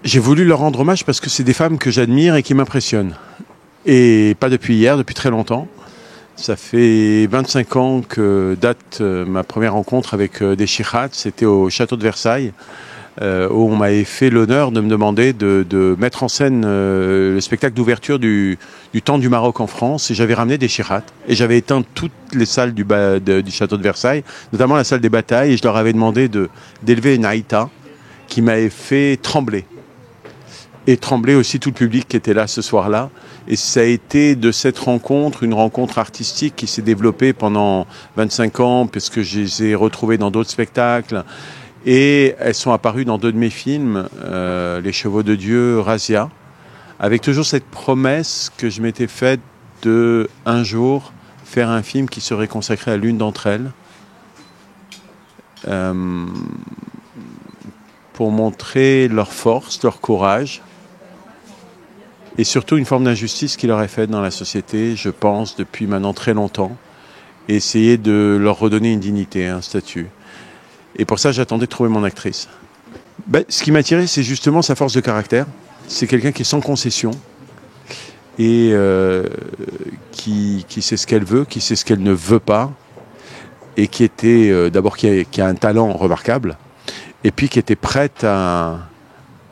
J'ai voulu leur rendre hommage parce que c'est des femmes que j'admire et qui m'impressionnent. Et pas depuis hier, depuis très longtemps. Ça fait 25 ans que date ma première rencontre avec des Chirats. C'était au château de Versailles, où on m'avait fait l'honneur de me demander de mettre en scène le spectacle d'ouverture du temps du Maroc en France. Et j'avais ramené des Chirats. Et j'avais éteint toutes les salles du château de Versailles, notamment la salle des batailles. Et je leur avais demandé d'élever une haïta qui m'avait fait trembler. Et trembler aussi tout le public qui était là ce soir-là. Et ça a été de cette rencontre, une rencontre artistique qui s'est développée pendant 25 ans, puisque je les ai retrouvées dans d'autres spectacles. Et elles sont apparues dans 2 de mes films, Les Chevaux de Dieu, Razia, avec toujours cette promesse que je m'étais faite de, un jour, faire un film qui serait consacré à l'une d'entre elles, pour montrer leur force, leur courage, et surtout une forme d'injustice qui leur est faite dans la société, je pense, depuis maintenant très longtemps, et essayer de leur redonner une dignité, un statut. Et pour ça, j'attendais de trouver mon actrice. Ce qui m'a attiré, c'est justement sa force de caractère. C'est quelqu'un qui est sans concession et qui sait ce qu'elle veut, qui sait ce qu'elle ne veut pas, et qui était d'abord qui a un talent remarquable, et puis qui était prête à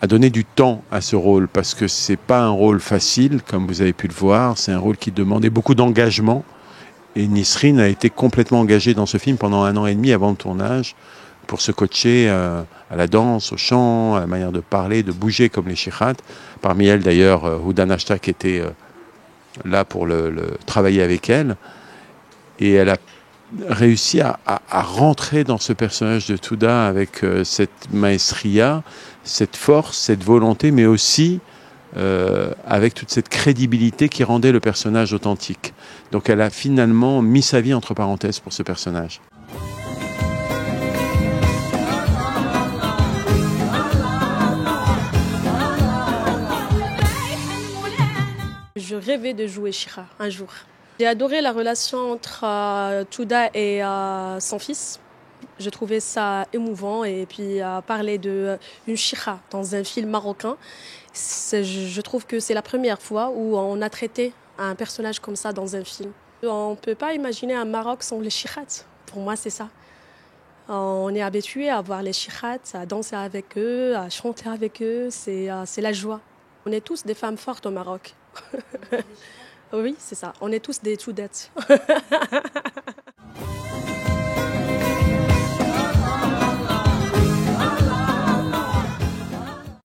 donner du temps à ce rôle, parce que c'est pas un rôle facile, comme vous avez pu le voir. C'est un rôle qui demandait beaucoup d'engagement. Et Nisrine a été complètement engagée dans ce film pendant 1 an et demi avant le tournage, pour se coacher à la danse, au chant, à la manière de parler, de bouger comme les Chirats. Parmi elles, d'ailleurs, Houdan Ashtak était là pour travailler avec elle. Et elle a réussi à rentrer dans ce personnage de Touda avec cette maestria, cette force, cette volonté, mais aussi avec toute cette crédibilité qui rendait le personnage authentique. Donc elle a finalement mis sa vie entre parenthèses pour ce personnage. Je rêvais de jouer Chira un jour. J'ai adoré la relation entre Touda et son fils. Je trouvais ça émouvant, et puis parler d'une Chira dans un film marocain, je trouve que c'est la première fois où on a traité un personnage comme ça dans un film. On ne peut pas imaginer un Maroc sans les Chirats. Pour moi, c'est ça. On est habitué à voir les Chirats, à danser avec eux, à chanter avec eux. C'est la joie. On est tous des femmes fortes au Maroc. Oui, c'est ça. On est tous des Toudettes.